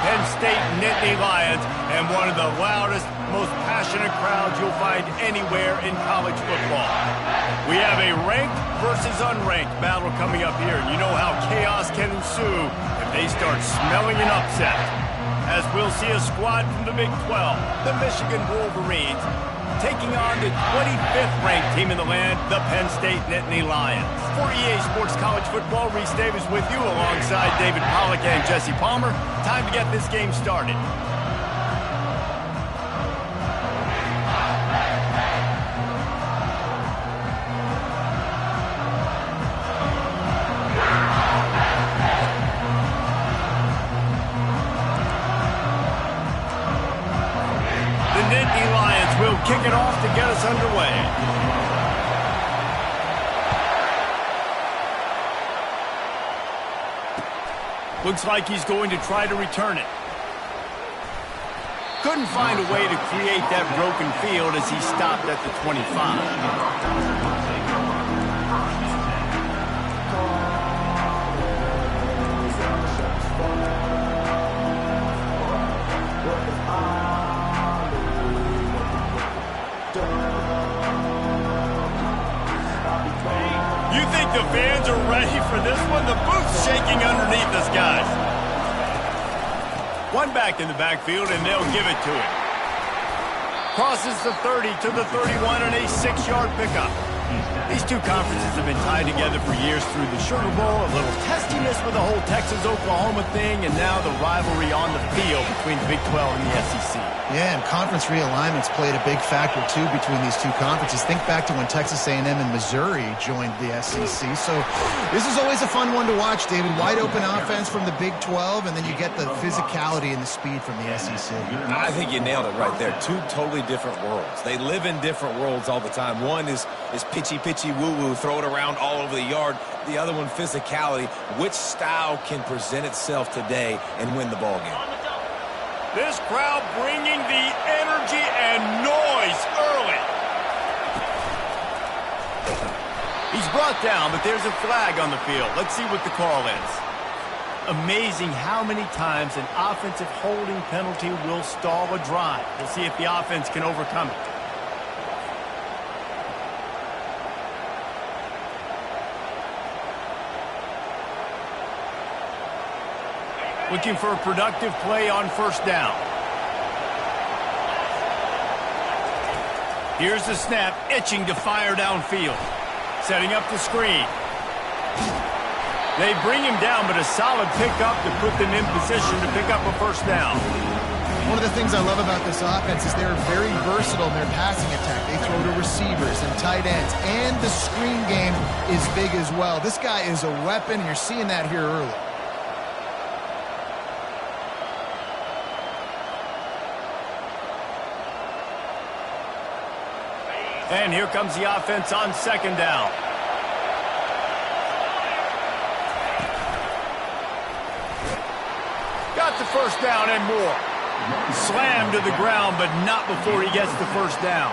Penn State Nittany Lions, and one of the loudest, most passionate crowds you'll find anywhere in college football. We have a ranked versus unranked battle coming up here, and you know how chaos can ensue if they start smelling an upset. As we'll see a squad from the Big 12, the Michigan Wolverines, taking on the 25th ranked team in the land, the Penn State Nittany Lions. For EA Sports College Football, Reese Davis with you alongside David Pollack and Jesse Palmer. Time to get this game started. Will kick it off to get us underway. Looks like he's going to try to return it. Couldn't find a way to create that broken field as he stopped at the 25. The fans are ready for this one. The booth's shaking underneath us, guys. One back in the backfield, and they'll give it to him. Crosses the 30 to the 31 on a 6-yard pickup. These two conferences have been tied together for years through the Sugar Bowl, a little testiness with the whole Texas-Oklahoma thing, and now the rivalry on the field between the Big 12 and the SEC. Yeah, and conference realignments played a big factor, too, between these two conferences. Think back to when Texas A&M and Missouri joined the SEC. So this is always a fun one to watch, David. Wide open offense from the Big 12, and then you get the physicality and the speed from the SEC. I think you nailed it right there. Two totally different worlds. They live in different worlds all the time. One is pitchy woo-woo, throw it around all over the yard. The other one, physicality. Which style can present itself today and win the ball game? This crowd bringing the energy and noise early. He's brought down, but there's a flag on the field. Let's see what the call is. Amazing how many times an offensive holding penalty will stall a drive. We'll see if the offense can overcome it. Looking for a productive play on first down. Here's the snap, itching to fire downfield. Setting up the screen. They bring him down, but a solid pickup to put them in position to pick up a first down. One of the things I love about this offense is they're very versatile in their passing attack. They throw to receivers and tight ends, and the screen game is big as well. This guy is a weapon, and you're seeing that here early. And here comes the offense on second down. Got the first down and more. Slammed to the ground, but not before he gets the first down.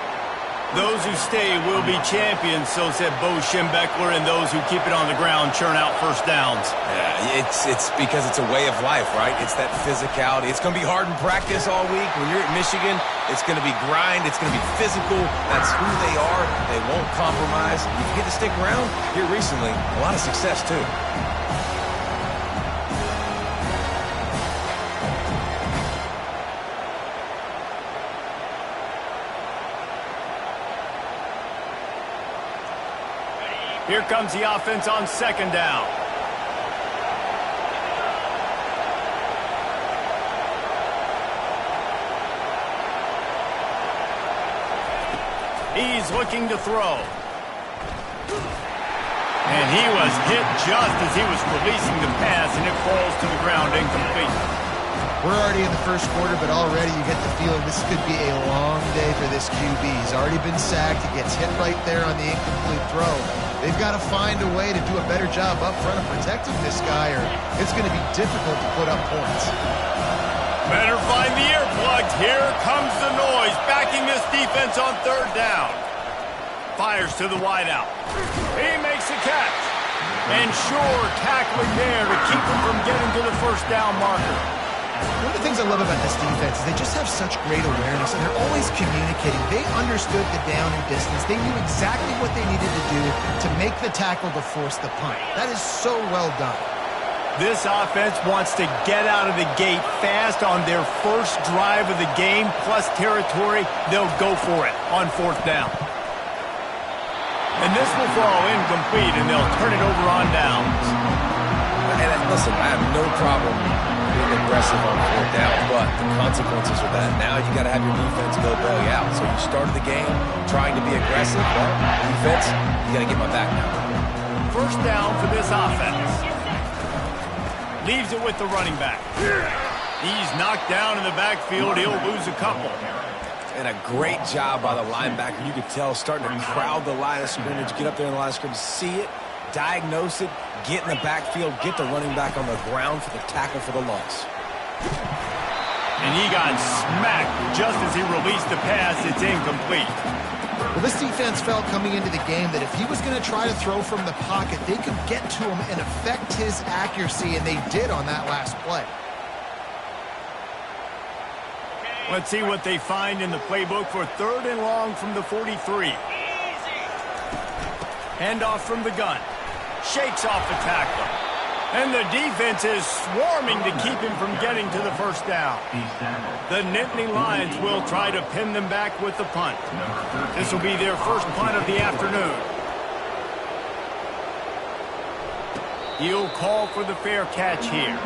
Those who stay will be champions, so said Bo Schembechler, and those who keep it on the ground churn out first downs. Yeah, it's because it's a way of life, right? It's that physicality. It's going to be hard in practice all week. When you're at Michigan, it's going to be grind. It's going to be physical. That's who they are. They won't compromise. You get to stick around here recently. A lot of success, too. Here comes the offense on second down. He's looking to throw. And he was hit just as he was releasing the pass, and it falls to the ground incomplete. We're already in the first quarter, but already you get the feeling this could be a long day for this QB. He's already been sacked. He gets hit right there on the incomplete throw. They've got to find a way to do a better job up front of protecting this guy, or it's going to be difficult to put up points. Better find the earplugs. Here comes the noise, backing this defense on third down. Fires to the wideout. He makes the catch. And sure tackling there to keep him from getting to the first down marker. One of the things I love about this defense is they just have such great awareness, and they're always communicating. They understood the down and distance. They knew exactly what they needed to do to make the tackle to force the punt. That is so well done. This offense wants to get out of the gate fast on their first drive of the game, plus territory. They'll go for it on 4th down. And this will fall incomplete, and they'll turn it over on downs. And listen, I have no problem being aggressive on 4th down, but the consequences of that, now you got to have your defense go bail you out. So you started the game trying to be aggressive. Well, defense, you got to get my back now. 1st down for this offense. Leaves it with the running back. He's knocked down in the backfield. He'll lose a couple. And a great job by the linebacker. You could tell starting to crowd the line of scrimmage, get up there in the line of scrimmage, see it, diagnose it, get in the backfield, get the running back on the ground for the tackle for the loss. And he got smacked just as he released the pass. It's incomplete. Well, this defense felt coming into the game that if he was going to try to throw from the pocket, they could get to him and affect his accuracy, and they did on that last play. Let's see what they find in the playbook for 3rd and long from the 43. Handoff from the gun. Shakes off the tackler. And the defense is swarming to keep him from getting to the 1st down. The Nittany Lions will try to pin them back with the punt. This will be their first punt of the afternoon. He'll call for the fair catch here.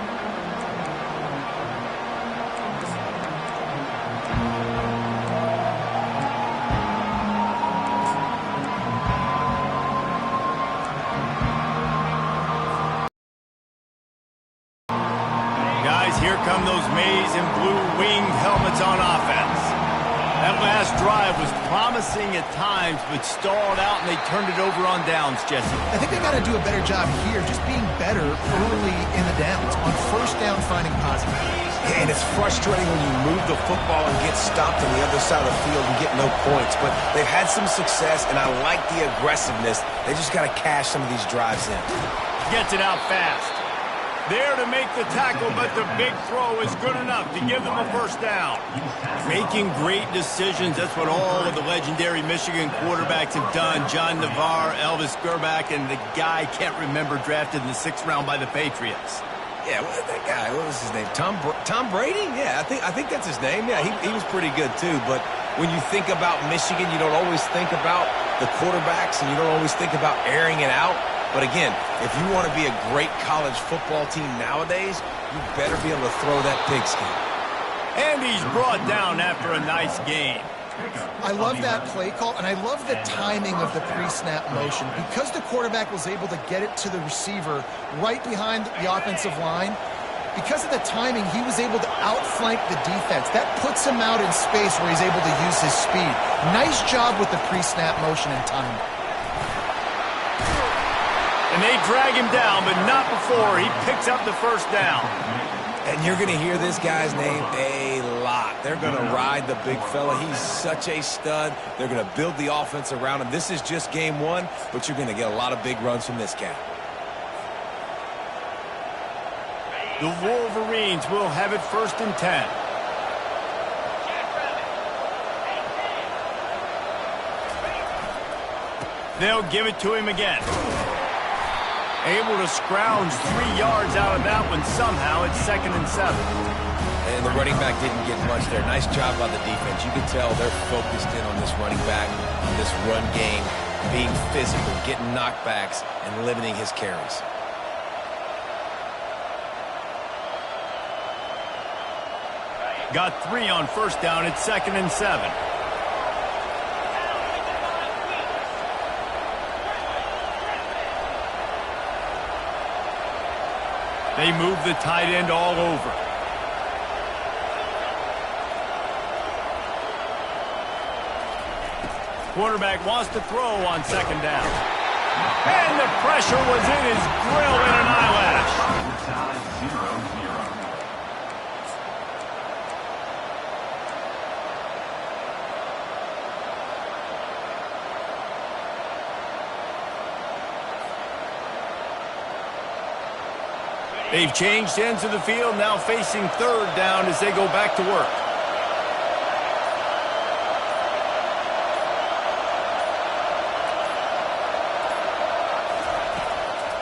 Here come those maize and blue winged helmets on offense. That last drive was promising at times, but stalled out, and they turned it over on downs, Jesse. I think they got to do a better job here, just being better early in the downs. On 1st down, finding positives. And it's frustrating when you move the football and get stopped on the other side of the field and get no points. But they've had some success, and I like the aggressiveness. They just got to cash some of these drives in. Gets it out fast. There to make the tackle, but the big throw is good enough to give them a 1st down. Making great decisions, that's what all of the legendary Michigan quarterbacks have done. John Navarre, Elvis Gerbach, and the guy, can't remember, drafted in the 6th round by the Patriots. Yeah, that guy, what was his name? Tom Brady? Yeah, I think that's his name. Yeah, he was pretty good too. But when you think about Michigan, you don't always think about the quarterbacks, and you don't always think about airing it out. But again, if you want to be a great college football team nowadays, you better be able to throw that pigskin. And he's brought down after a nice game. I love that play call, and I love the timing of the pre-snap motion. Because the quarterback was able to get it to the receiver right behind the offensive line, because of the timing, he was able to outflank the defense. That puts him out in space where he's able to use his speed. Nice job with the pre-snap motion and timing. And they drag him down, but not before he picks up the 1st down. And you're going to hear this guy's name a lot. They're going to ride the big fella. He's such a stud. They're going to build the offense around him. This is just game 1, but you're going to get a lot of big runs from this cat. The Wolverines will have it 1st and 10. They'll give it to him again. Able to scrounge 3 yards out of that one somehow. It's 2nd and 7. And the running back didn't get much there. Nice job by the defense. You can tell they're focused in on this running back, on this run game, being physical, getting knockbacks, and limiting his carries. Got 3 on 1st down. It's 2nd and 7. They move the tight end all over. Quarterback wants to throw on 2nd down. And the pressure was in his grill and an eyelash. They've changed ends of the field, now facing third down as they go back to work.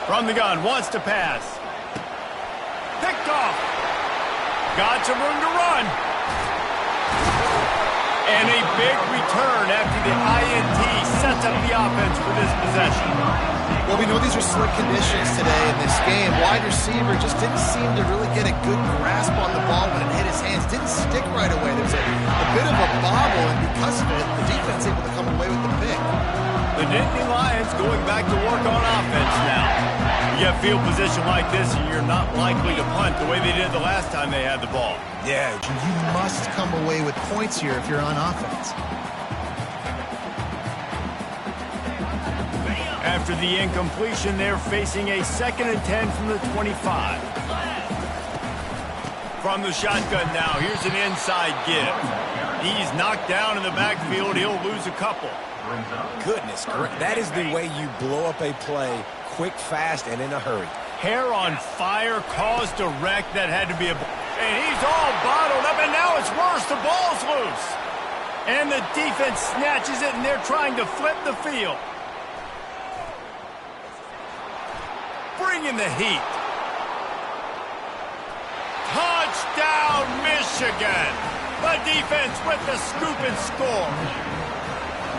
From the gun, wants to pass. Picked off. Got some room to run. And a big return after the INT sets up the offense for this possession. Well, we know these are slick conditions today in this game. Wide receiver just didn't seem to really get a good grasp on the ball when it hit his hands. Didn't stick right away. There was a bit of a bobble, and because of it, the defense able to come away with the pick. The Nittany Lions going back to work on offense now. You get field position like this, and you're not likely to punt the way they did the last time they had the ball. Yeah, you must come away with points here if you're on offense. After the incompletion, they're facing a 2nd and 10 from the 25. From the shotgun now, here's an inside give. He's knocked down in the backfield. He'll lose a couple. Goodness, that is the way you blow up a play, quick, fast, and in a hurry. Hair on fire, caused a wreck that had to be a... And he's all bottled up, and now it's worse. The ball's loose. And the defense snatches it, and they're trying to flip the field. Bring in the heat. Touchdown, Michigan. The defense with the scoop and score.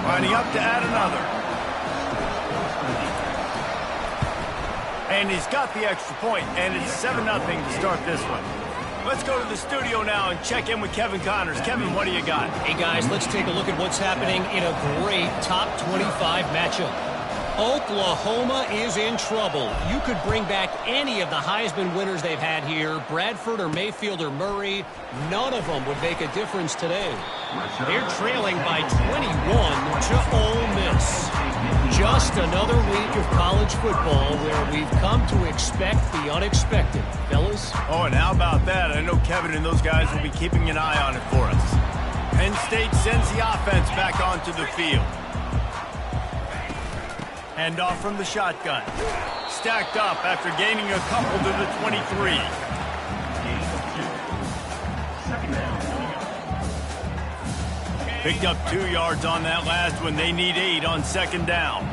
Lining up to add another. And he's got the extra point, and it's 7-0 to start this one. Let's go to the studio now and check in with Kevin Connors. Kevin, what do you got? Hey, guys, let's take a look at what's happening in a great top 25 matchup. Oklahoma is in trouble. You could bring back any of the Heisman winners they've had here, Bradford or Mayfield or Murray. None of them would make a difference today. They're trailing by 21 to Ole Miss. Just another week of college football where we've come to expect the unexpected. Fellas? Oh, and how about that? I know Kevin and those guys will be keeping an eye on it for us. Penn State sends the offense back onto the field. Hand off from the shotgun. Stacked up after gaining a couple to the 23. Picked up 2 yards on that last one. They need 8 on 2nd down.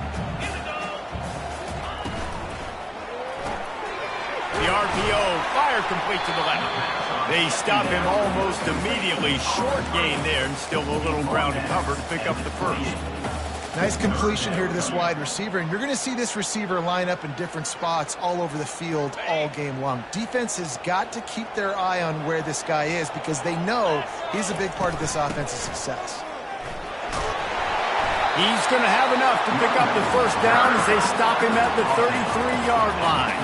The RPO, fire complete to the left. They stop him almost immediately. Short gain there, and still a little ground to cover to pick up the first. Nice completion here to this wide receiver, and you're going to see this receiver line up in different spots all over the field all game long. Defense has got to keep their eye on where this guy is because they know he's a big part of this offense's success. He's going to have enough to pick up the first down as they stop him at the 33-yard line.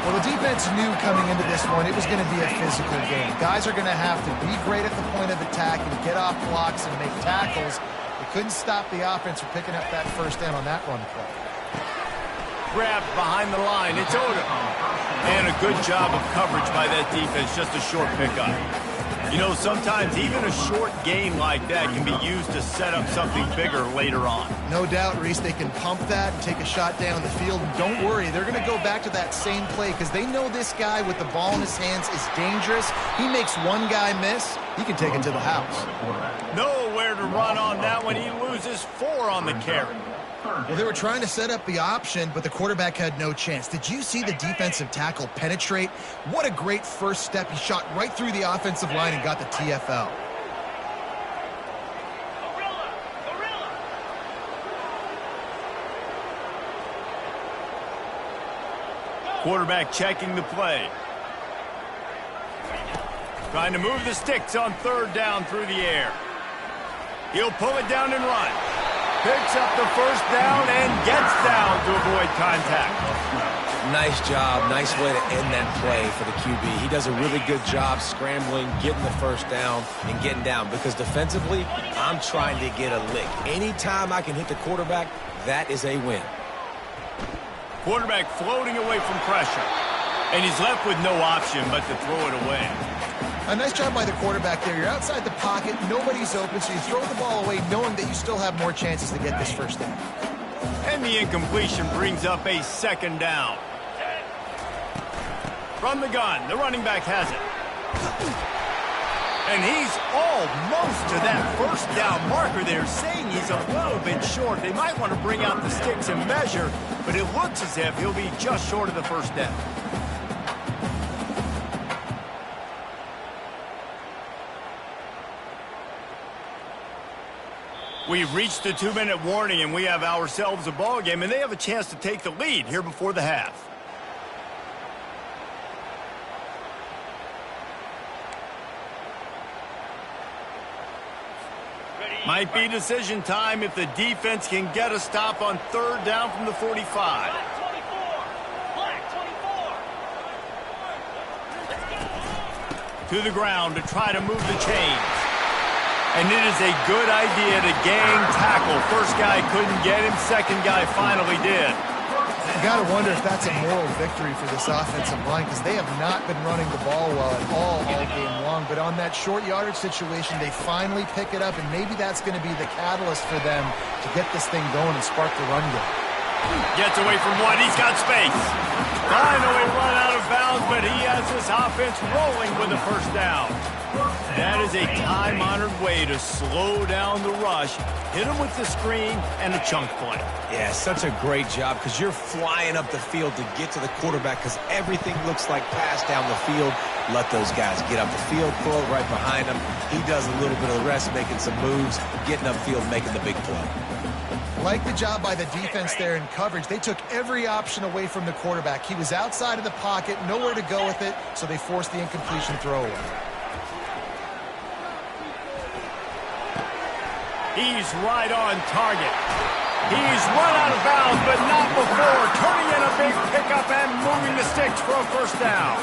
Well, the defense knew coming into this one it was going to be a physical game. Guys are going to have to be great at the point of attack and get off blocks and make tackles. Couldn't stop the offense from picking up that first down on that run play. Grabbed behind the line. It's Odom. And a good job of coverage by that defense. Just a short pickup. You know, sometimes even a short game like that can be used to set up something bigger later on. No doubt, Reese, they can pump that and take a shot down the field. And don't worry, they're going to go back to that same play because they know this guy with the ball in his hands is dangerous. He makes one guy miss, he can take it to the house. Nowhere to run on that one. He loses 4 on the carry. Well, they were trying to set up the option, but the quarterback had no chance. Did you see the defensive tackle penetrate? What a great first step. He shot right through the offensive line and got the TFL. Quarterback checking the play. Trying to move the sticks on 3rd down through the air. He'll pull it down and run. Picks up the first down and gets down to avoid contact. Nice job. Nice way to end that play for the QB. He does a really good job scrambling, getting the first down, and getting down. Because defensively, I'm trying to get a lick. Anytime I can hit the quarterback, that is a win. Quarterback floating away from pressure. And he's left with no option but to throw it away. A nice job by the quarterback there. You're outside the pocket, nobody's open, so you throw the ball away knowing that you still have more chances to get this first down. And the incompletion brings up a 2nd down. From the gun, the running back has it. And he's almost to that first down marker. They're saying he's a little bit short. They might want to bring out the sticks and measure, but it looks as if he'll be just short of the first down. We've reached the 2-minute warning, and we have ourselves a ball game, and they have a chance to take the lead here before the half. Might be decision time if the defense can get a stop on 3rd down from the 45. To the ground to try to move the chains. And it is a good idea to gang tackle. First guy couldn't get him, second guy finally did. You got to wonder if that's a moral victory for this offensive line, because they have not been running the ball well at all game long. But on that short yardage situation, they finally pick it up, and maybe that's going to be the catalyst for them to get this thing going and spark the run game. Gets away from one. He's got space. Finally run out of bounds, but he has this offense rolling with the first down. That is a time-honored way to slow down the rush, hit him with the screen, and a chunk play. Yeah, such a great job, because you're flying up the field to get to the quarterback, because everything looks like pass down the field. Let those guys get up the field, throw it right behind him. He does a little bit of the rest, making some moves, getting upfield, making the big play. Like the job by the defense there in coverage. They took every option away from the quarterback. He was outside of the pocket, nowhere to go with it, so they forced the incompletion throwaway. He's right on target. He's run out of bounds, but not before. Turning in a big pickup and moving the sticks for a first down.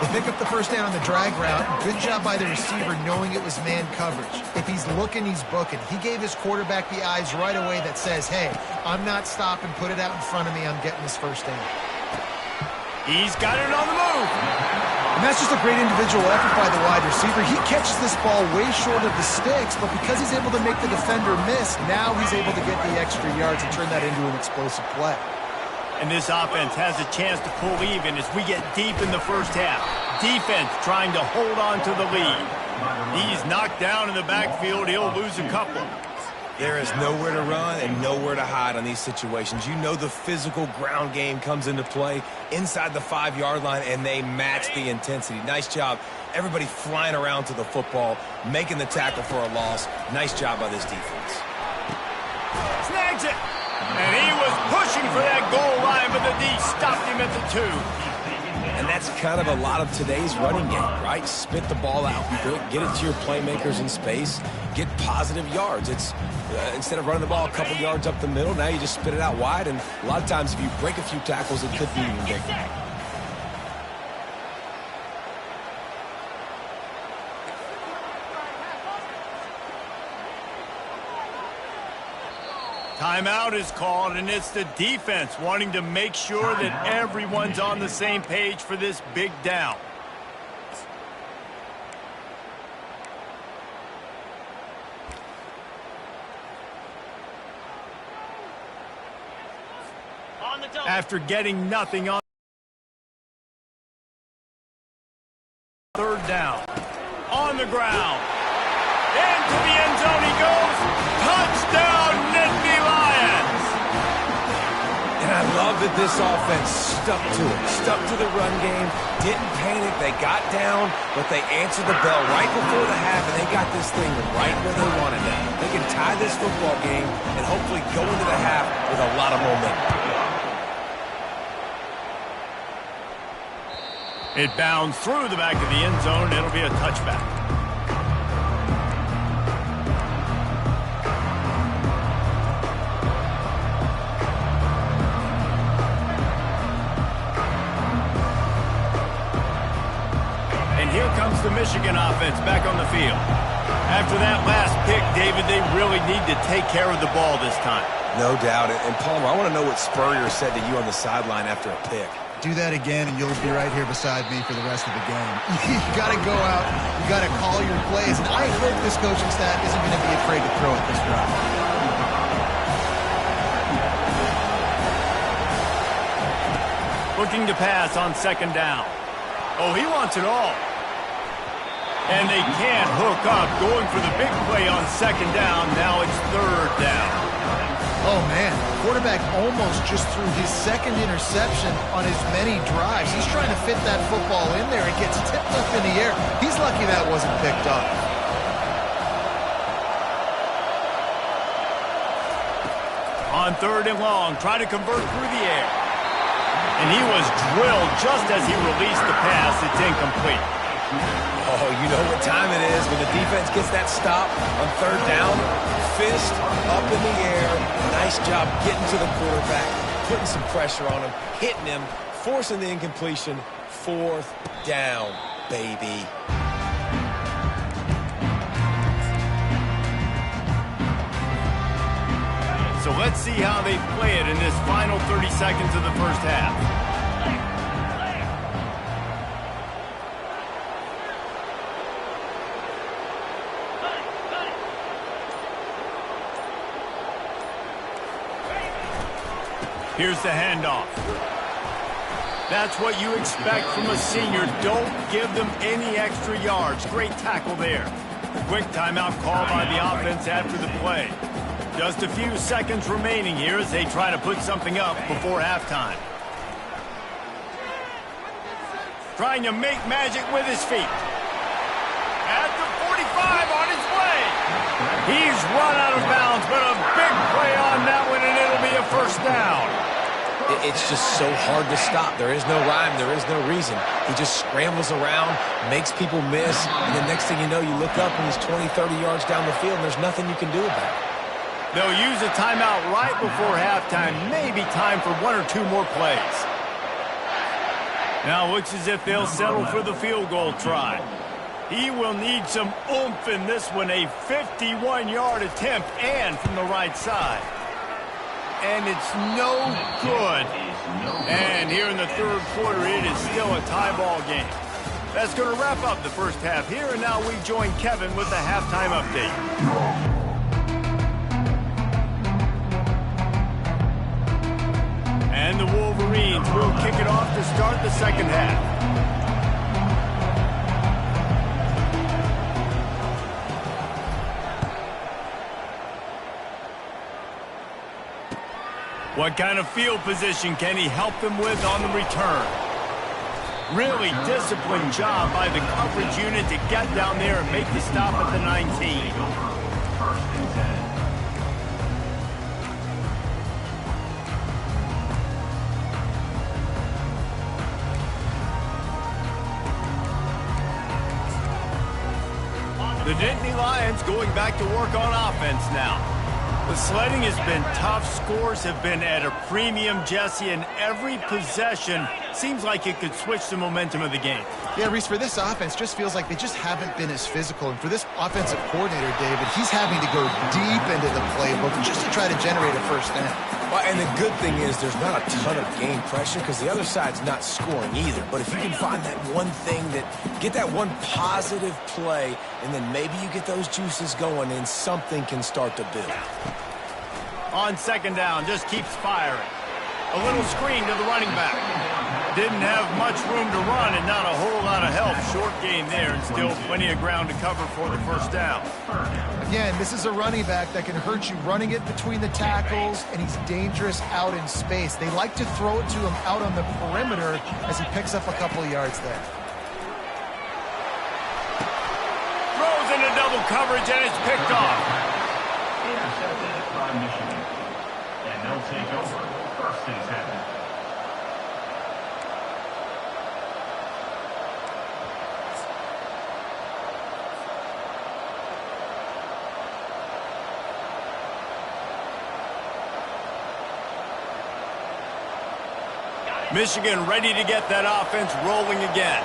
They pick up the first down on the drag route. Good job by the receiver knowing it was man coverage. If he's looking, he's booking. He gave his quarterback the eyes right away that says, hey, I'm not stopping. Put it out in front of me. I'm getting this first down. He's got it on the move. And that's just a great individual effort by the wide receiver. He catches this ball way short of the sticks, but because he's able to make the defender miss, now he's able to get the extra yards and turn that into an explosive play. And this offense has a chance to pull even as we get deep in the first half. Defense trying to hold on to the lead. He's knocked down in the backfield. He'll lose a couple. There is nowhere to run and nowhere to hide on these situations. You know the physical ground game comes into play inside the 5-yard line, and they match the intensity. Nice job. Everybody flying around to the football, making the tackle for a loss. Nice job by this defense. Snags it. And he was pushing for that goal line, but the D stopped him at the 2. And that's kind of a lot of today's running game, right? Spit the ball out, get it to your playmakers in space, get positive yards. It's instead of running the ball a couple yards up the middle, now you just spit it out wide, and a lot of times if you break a few tackles, it could be even bigger. Timeout is called, and it's the defense wanting to make sure that everyone's on the same page for this big down. After getting nothing on 3rd down, on the ground, into the end zone he goes, touchdown Nittany Lions! And I love that this offense stuck to it, stuck to the run game, didn't panic, they got down, but they answered the bell right before the half, and they got this thing right where they wanted it. They can tie this football game and hopefully go into the half with a lot of momentum. It bounds through the back of the end zone. It'll be a touchback. And here comes the Michigan offense back on the field. After that last pick, David, they really need to take care of the ball this time. No doubt. And Palmer, I want to know what Spurrier said to you on the sideline after a pick. Do that again, and you'll be right here beside me for the rest of the game. You got to go out. You got to call your plays. And I hope this coaching staff isn't going to be afraid to throw at this drive. Looking to pass on 2nd down. Oh, he wants it all. And they can't hook up. Going for the big play on second down. Now it's third down. Oh, man. Quarterback almost just threw his second interception on as many drives. He's trying to fit that football in there. It gets tipped up in the air. He's lucky that wasn't picked up. On third and long, trying to convert through the air. And he was drilled just as he released the pass. It's incomplete. Oh, you know what time it is when the defense gets that stop on third down. Fist up in the air. Nice job getting to the quarterback, putting some pressure on him, hitting him, forcing the incompletion. Fourth down, baby. So let's see how they play it in this final 30 seconds of the first half. Here's the handoff. That's what you expect from a senior. Don't give them any extra yards. Great tackle there. Quick timeout call by the offense after the play. Just a few seconds remaining here as they try to put something up before halftime. Trying to make magic with his feet. At the 45 on his way. He's run out of bounds, but a big play on that one, and it'll be a first down. It's just so hard to stop. There is no rhyme. There is no reason. He just scrambles around, makes people miss, and the next thing you know, you look up and he's 20, 30 yards down the field, and there's nothing you can do about it. They'll use a timeout right before halftime. Maybe time for one or two more plays. Now looks as if they'll settle for the field goal try. He will need some oomph in this one. A 51-yard attempt and from the right side. And it's no good. And here in the third quarter, it is still a tie ball game. That's going to wrap up the first half here, and now we join Kevin with the halftime update. And the Wolverines will kick it off to start the second half. What kind of field position can he help them with on the return? Really disciplined job by the coverage unit to get down there and make the stop at the 19. The Nittany Lions going back to work on offense now. The sledding has been tough. Scores have been at a premium, Jesse, and every possession seems like it could switch the momentum of the game. Yeah, Reese, for this offense, just feels like they just haven't been as physical. And for this offensive coordinator, David, he's having to go deep into the playbook just to try to generate a first down. Well, and the good thing is there's not a ton of game pressure because the other side's not scoring either. But if you can find that one thing, get that one positive play, and then maybe you get those juices going and something can start to build. On second down, just keeps firing. A little screen to the running back. Didn't have much room to run and not a whole lot of help. Short gain there and still plenty of ground to cover for the first down. Again, this is a running back that can hurt you running it between the tackles, and he's dangerous out in space. They like to throw it to him out on the perimeter as he picks up a couple of yards there. Throws into double coverage and it's picked off. Intercepted by Michigan. And they'll take over first and 10. Michigan ready to get that offense rolling again.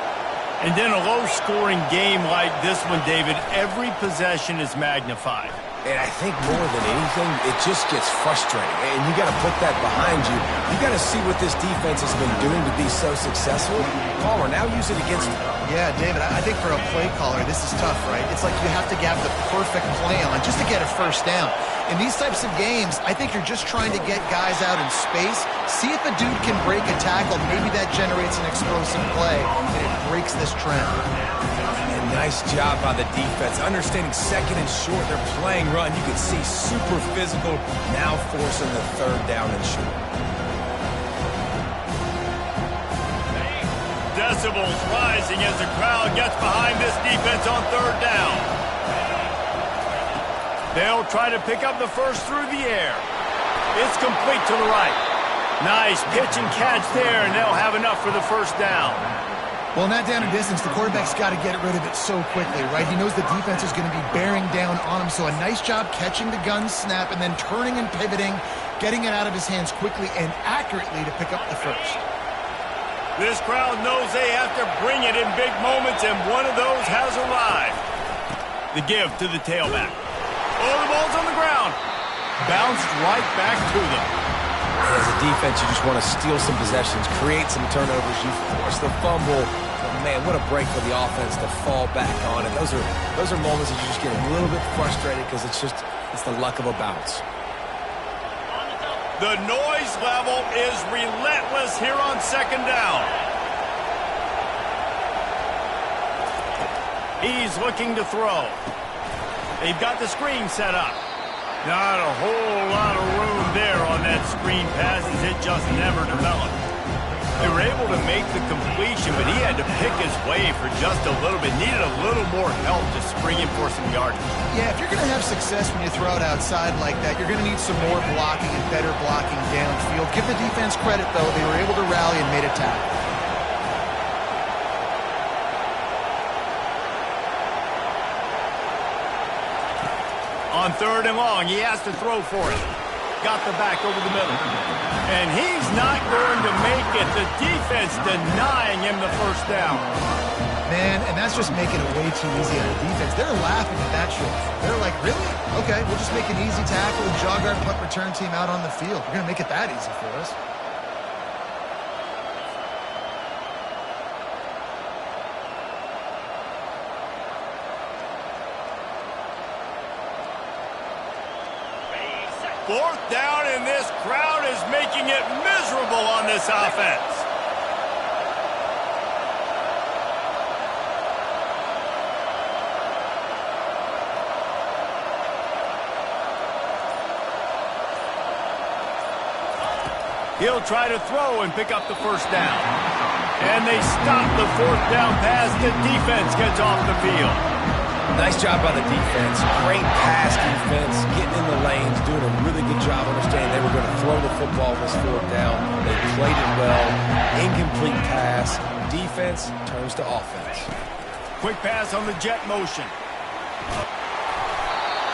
And in a low-scoring game like this one, David, every possession is magnified. And I think more than anything, it just gets frustrating. And you got to put that behind you. You got to see what this defense has been doing to be so successful. Caller, now use it against them. Yeah, David, I think for a play caller, this is tough, right? It's like you have to have the perfect play on just to get a first down. In these types of games, I think you're just trying to get guys out in space, see if a dude can break a tackle. Maybe that generates an explosive play, and it breaks this trend. Nice job by the defense. Understanding second and short, they're playing run. You can see super physical, now forcing the third down and short. Decibels rising as the crowd gets behind this defense on third down. They'll try to pick up the first through the air. It's complete to the right. Nice pitch and catch there, and they'll have enough for the first down. Well, not down in distance, the quarterback's got to get rid of it so quickly, right? He knows the defense is going to be bearing down on him, so a nice job catching the gun snap and then turning and pivoting, getting it out of his hands quickly and accurately to pick up the first. This crowd knows they have to bring it in big moments, and one of those has arrived. The give to the tailback. Oh, the ball's on the ground. Bounced right back to them. As a defense, you just want to steal some possessions, create some turnovers. You force the fumble. But man, what a break for the offense to fall back on. And those are moments that you just get a little bit frustrated because it's the luck of a bounce. The noise level is relentless here on second down. He's looking to throw. They've got the screen set up. Not a whole lot of room there on that screen pass as it just never developed. They were able to make the completion, but he had to pick his way for just a little bit. Needed a little more help to spring him for some yardage. Yeah, if you're going to have success when you throw it outside like that, you're going to need some more blocking and better blocking downfield. Give the defense credit, though. They were able to rally and made a tackle. On third and long, he has to throw for it. Got the back over the middle. And he's not going to make it. The defense denying him the first down. Man, and that's just making it way too easy on the defense. They're laughing at that shit. They're like, really? Okay, we'll just make an easy tackle and jog our punt return team out on the field. We're going to make it that easy for us. Fourth down, and this crowd is making it miserable on this offense. He'll try to throw and pick up the first down. And they stop the fourth down pass. The defense gets off the field. Nice job by the defense. Great pass defense, getting in the lanes, doing a really good job understanding they were going to throw the football this fourth down. They played it well. Incomplete pass. Defense turns to offense. Quick pass on the jet motion.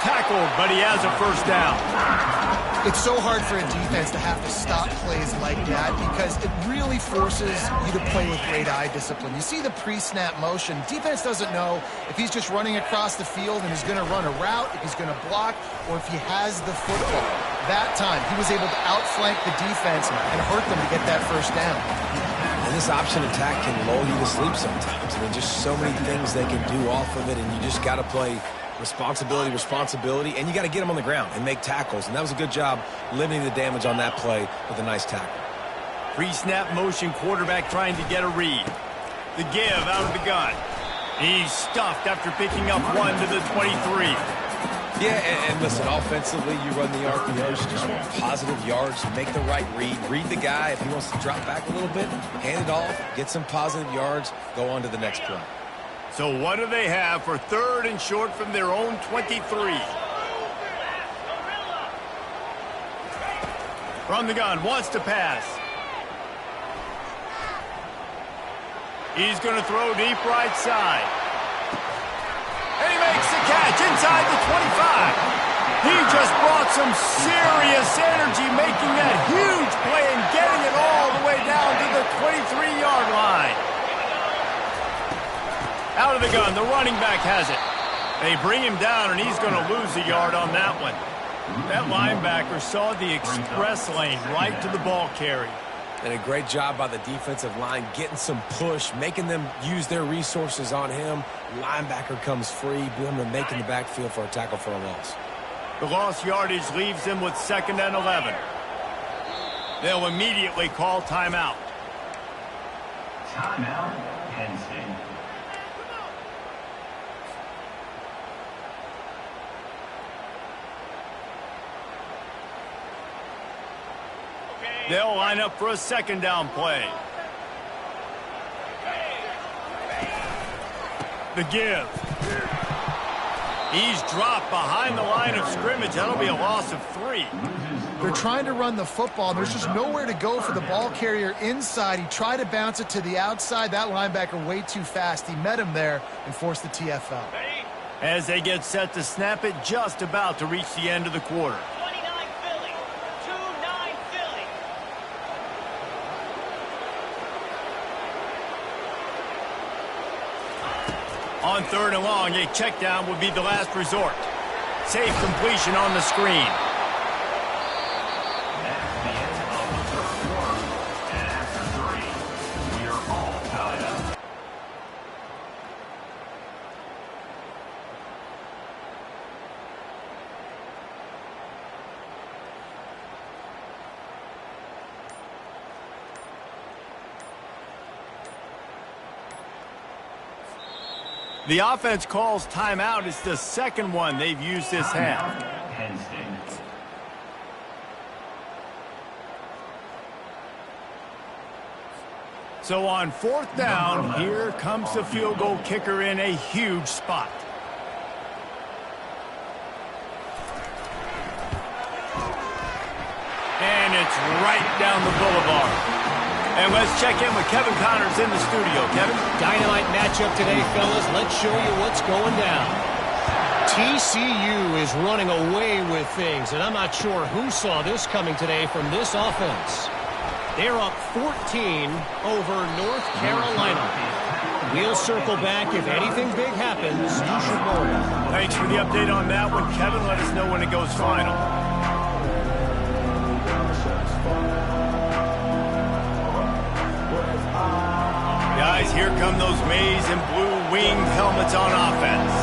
Tackled, but he has a first down. It's so hard for a defense to have to stop plays like that because it really forces you to play with great eye discipline. You see the pre-snap motion. Defense doesn't know if he's just running across the field and he's going to run a route, if he's going to block, or if he has the football. That time, he was able to outflank the defense and hurt them to get that first down. And this option attack can lull you to sleep sometimes. I mean, just so many things they can do off of it, and you just got to play responsibility, and you got to get them on the ground and make tackles. And that was a good job limiting the damage on that play with a nice tackle. Pre-snap motion, quarterback trying to get a read. The give out of the gun. He's stuffed after picking up one to the 23. Yeah, and listen, offensively, you run the RPOs, you just want positive yards, make the right read the guy. If he wants to drop back a little bit, hand it off, get some positive yards, go on to the next play. So what do they have for third and short from their own 23? From the gun, wants to pass. He's going to throw deep right side. And he makes the catch inside the 25. He just brought some serious energy, making that huge play and getting it all the way down to the 23-yard line. Out of the gun, the running back has it. They bring him down, and he's going to lose a yard on that one. That linebacker saw the express lane right to the ball carrier. And a great job by the defensive line getting some push, making them use their resources on him. Linebacker comes free, boom, and making the backfield for a tackle for a loss. The lost yardage leaves them with 2nd and 11. They'll immediately call timeout. Timeout, Penn State. They'll line up for a 2nd down play. The give. He's dropped behind the line of scrimmage. That'll be a loss of 3. They're trying to run the football, and there's just nowhere to go for the ball carrier inside. He tried to bounce it to the outside. That linebacker way too fast. He met him there and forced the TFL. As they get set to snap it, just about to reach the end of the quarter. 29 Philly. 2-9 Philly. On 3rd and long, a check down would be the last resort. Safe completion on the screen. That's the end of the third quarter. And after 3, we are all tied up. The offense calls timeout. It's the 2nd one they've used this half. Timeout, Penn State. So on 4th down, here comes the field goal kicker in a huge spot. And it's right down the boulevard. And let's check in with Kevin Connors in the studio. Kevin? Dynamite matchup today, fellas. Let's show you what's going down. TCU is running away with things, and I'm not sure who saw this coming today from this offense. They're up 14 over North Carolina. We'll circle back. If anything big happens, you should know that. Thanks for the update on that one, Kevin. Let us know when it goes final. Guys, here come those maize and blue winged helmets on offense.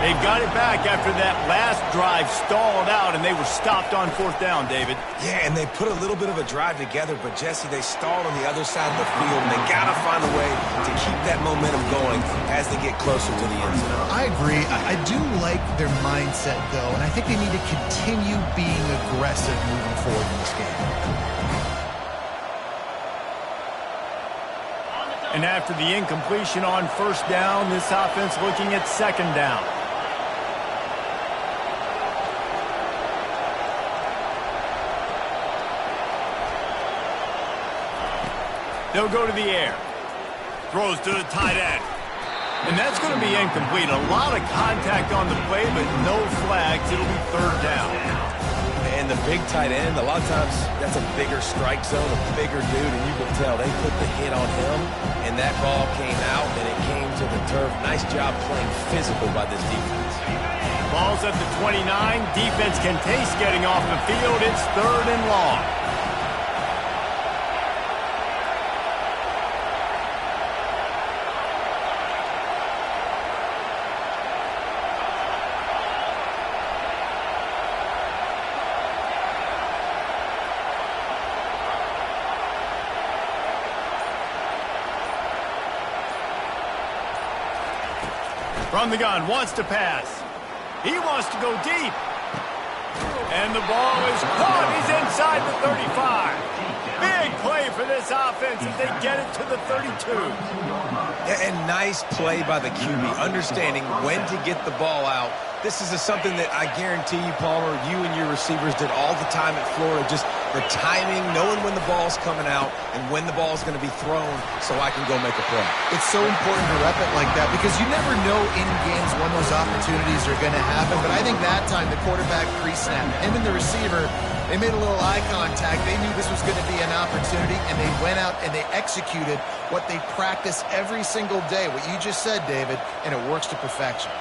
They got it back after that last drive stalled out, and they were stopped on 4th down, David. Yeah, and they put a little bit of a drive together, but Jesse, they stalled on the other side of the field, and they got to find a way to keep that momentum going as they get closer to the end zone. I agree. I do like their mindset, though, and I think they need to continue being aggressive moving forward in this game. And after the incompletion on 1st down, this offense looking at 2nd down. They'll go to the air. Throws to the tight end. And that's going to be incomplete. A lot of contact on the play, but no flags. It'll be 3rd down. And the big tight end, a lot of times that's a bigger strike zone, a bigger dude, and you can tell they put the hit on him, and that ball came out, and it came to the turf. Nice job playing physical by this defense. Ball's at the 29. Defense can taste getting off the field. It's 3rd and long. From the gun, wants to pass. He wants to go deep. And the ball is caught. He's inside the 35. Big play for this offense as they get it to the 32. And nice play by the QB, understanding when to get the ball out. This is something that I guarantee you, Palmer, you and your receivers did all the time at Florida. Just the timing, knowing when the ball's coming out and when the ball's going to be thrown so I can go make a play. It's so important to rep it like that because you never know in games when those opportunities are going to happen. But I think that time the quarterback pre-snap, him and the receiver, they made a little eye contact. They knew this was going to be an opportunity, and they went out and they executed what they practice every single day, what you just said, David, and it works to perfection.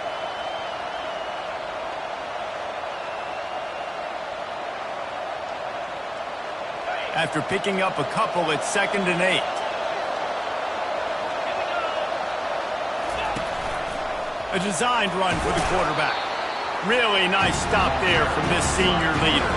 after picking up a couple at 2nd and 8. A designed run for the quarterback. Really nice stop there from this senior leader.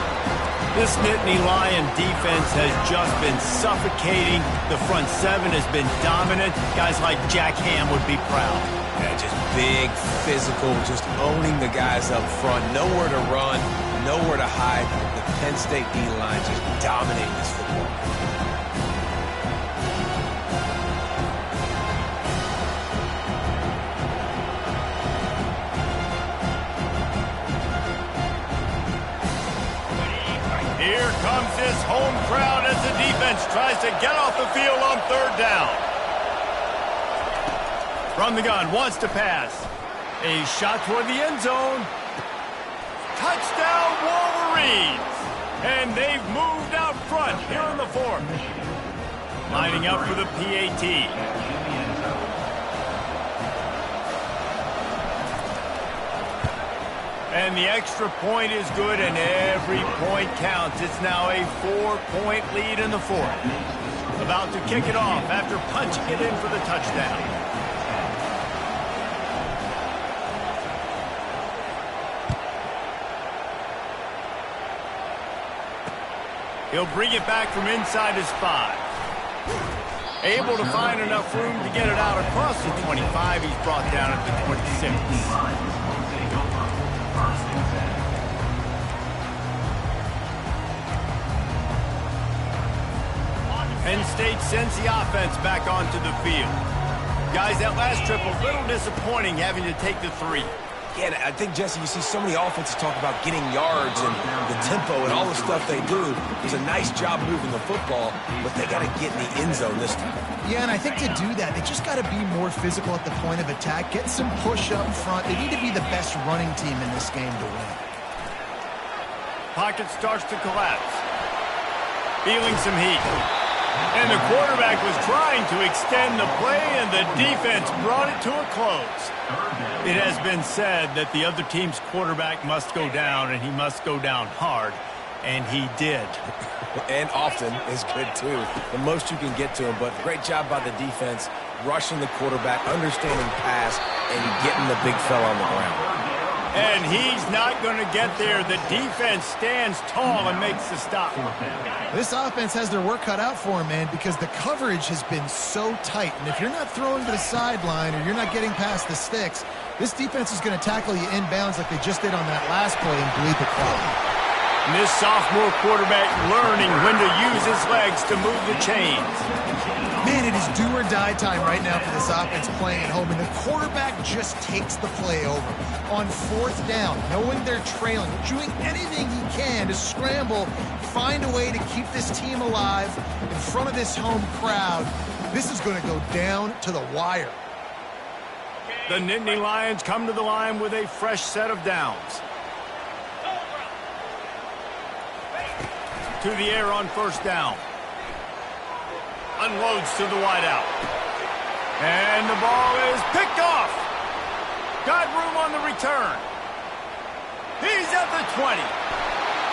This Nittany Lion defense has just been suffocating. The front seven has been dominant. Guys like Jack Ham would be proud. Yeah, just big, physical, just owning the guys up front. Nowhere to run, nowhere to hide. The Penn State D-line just dominating this football. Here comes this home crowd as the defense tries to get off the field on 3rd down. From the gun, wants to pass. A shot toward the end zone. Touchdown, Wolverines! And they've moved out front here in the 4th. Lining up for the PAT. And the extra point is good, and every point counts. It's now a 4-point lead in the 4th. About to kick it off after punching it in for the touchdown. He'll bring it back from inside his 5. Able to find enough room to get it out across the 25. He's brought down at the 26. Penn State sends the offense back onto the field. Guys, that last trip a little disappointing having to take the 3. Yeah, I think, Jesse, you see so many offenses talk about getting yards and the tempo and all the stuff they do. It's a nice job moving the football, but they got to get in the end zone this time. Yeah, and I think to do that, they just got to be more physical at the point of attack, get some push up front. They need to be the best running team in this game to win. Pocket starts to collapse. Feeling some heat. And the quarterback was trying to extend the play, and the defense brought it to a close. It has been said that the other team's quarterback must go down, and he must go down hard, and he did. And often is good, too. The most you can get to him, but great job by the defense, rushing the quarterback, understanding pass, and getting the big fella on the ground. And he's not going to get there. The defense stands tall and makes the stop. This offense has their work cut out for them, man, because the coverage has been so tight. And if you're not throwing to the sideline or you're not getting past the sticks, this defense is going to tackle you inbounds like they just did on that last play and bleed the clock. And this sophomore quarterback learning when to use his legs to move the chains. Man, it is do or die time right now for this offense playing at home, and the quarterback just takes the play over. On 4th down, knowing they're trailing, doing anything he can to scramble, find a way to keep this team alive in front of this home crowd. This is going to go down to the wire. The Nittany Lions come to the line with a fresh set of downs. To the air on 1st down. Unloads to the wideout. And the ball is picked off. Got room on the return. He's at the 20.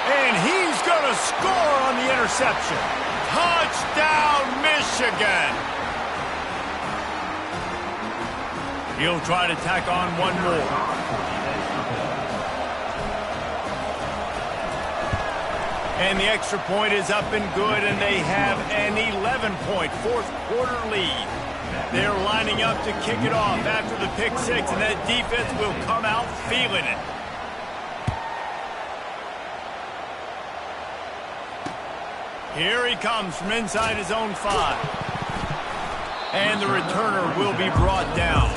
And he's going to score on the interception. Touchdown, Michigan. He'll try to tack on one more. And the extra point is up and good, and they have an 11-point 4th quarter lead. They're lining up to kick it off after the pick 6, and that defense will come out feeling it. Here he comes from inside his own 5. And the returner will be brought down.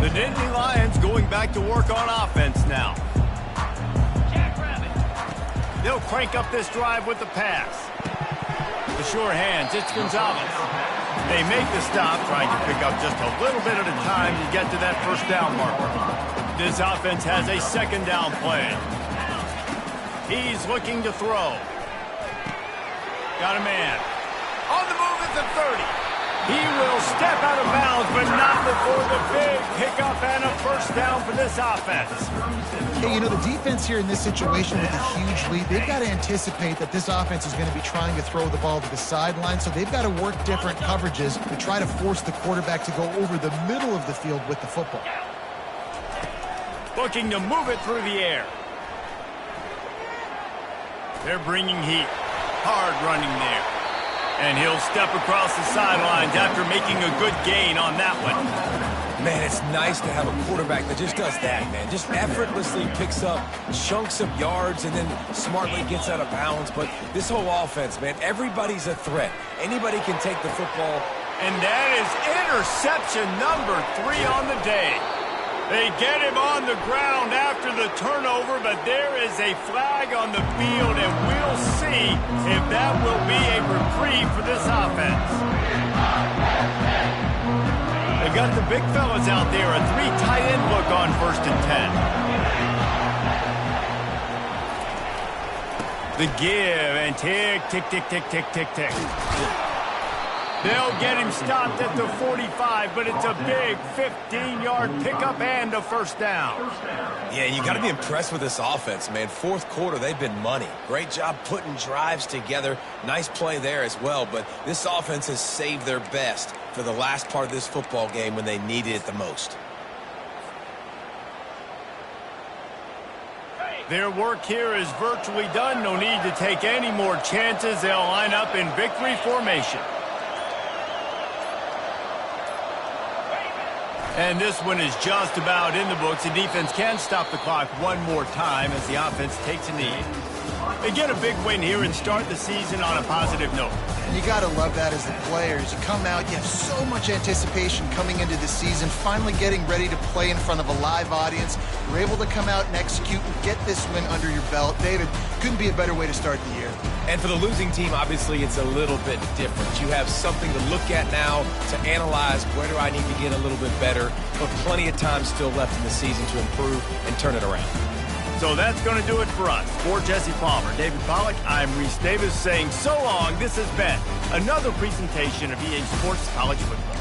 The Nittany Lions going back to work on offense now. They'll crank up this drive with the pass. The sure hands, it's Gonzalez. They make the stop, trying to pick up just a little bit at a time to get to that 1st down marker. This offense has a 2nd down play. He's looking to throw. Got a man. On the move at the 30. He will step out of bounds, but not before the big pickup and a first down for this offense. Hey, you know, the defense here in this situation with a huge lead, they've got to anticipate that this offense is going to be trying to throw the ball to the sideline, so they've got to work different coverages to try to force the quarterback to go over the middle of the field with the football. Looking to move it through the air. They're bringing heat. Hard running there. And he'll step across the sidelines after making a good gain on that one. Man, it's nice to have a quarterback that just does that, man. Just effortlessly picks up chunks of yards and then smartly gets out of bounds. But this whole offense, man, everybody's a threat. Anybody can take the football. And that is interception number 3 on the day. They get him on the ground after the turnover, but there is a flag on the field, and we'll see if that will be a reprieve for this offense. They got the big fellas out there, a 3 tight end look on 1st and 10. The give, and tick, tick, tick, tick, tick, tick, tick. They'll get him stopped at the 45, but it's a big 15-yard pickup and a first down. Yeah, you got to be impressed with this offense, man. 4th quarter, they've been money. Great job putting drives together. Nice play there as well, but this offense has saved their best for the last part of this football game when they needed it the most. Their work here is virtually done. No need to take any more chances. They'll line up in victory formation. And this one is just about in the books. The defense can stop the clock one more time as the offense takes a knee. They get a big win here and start the season on a positive note. And you got to love that as the players. You come out, you have so much anticipation coming into the season, finally getting ready to play in front of a live audience. You're able to come out and execute and get this win under your belt. David, couldn't be a better way to start the year. And for the losing team, obviously, it's a little bit different. You have something to look at now to analyze where do I need to get a little bit better, but plenty of time still left in the season to improve and turn it around. So that's going to do it for us. For Jesse Palmer, David Pollack, I'm Reese Davis saying so long. This has been another presentation of EA Sports College Football.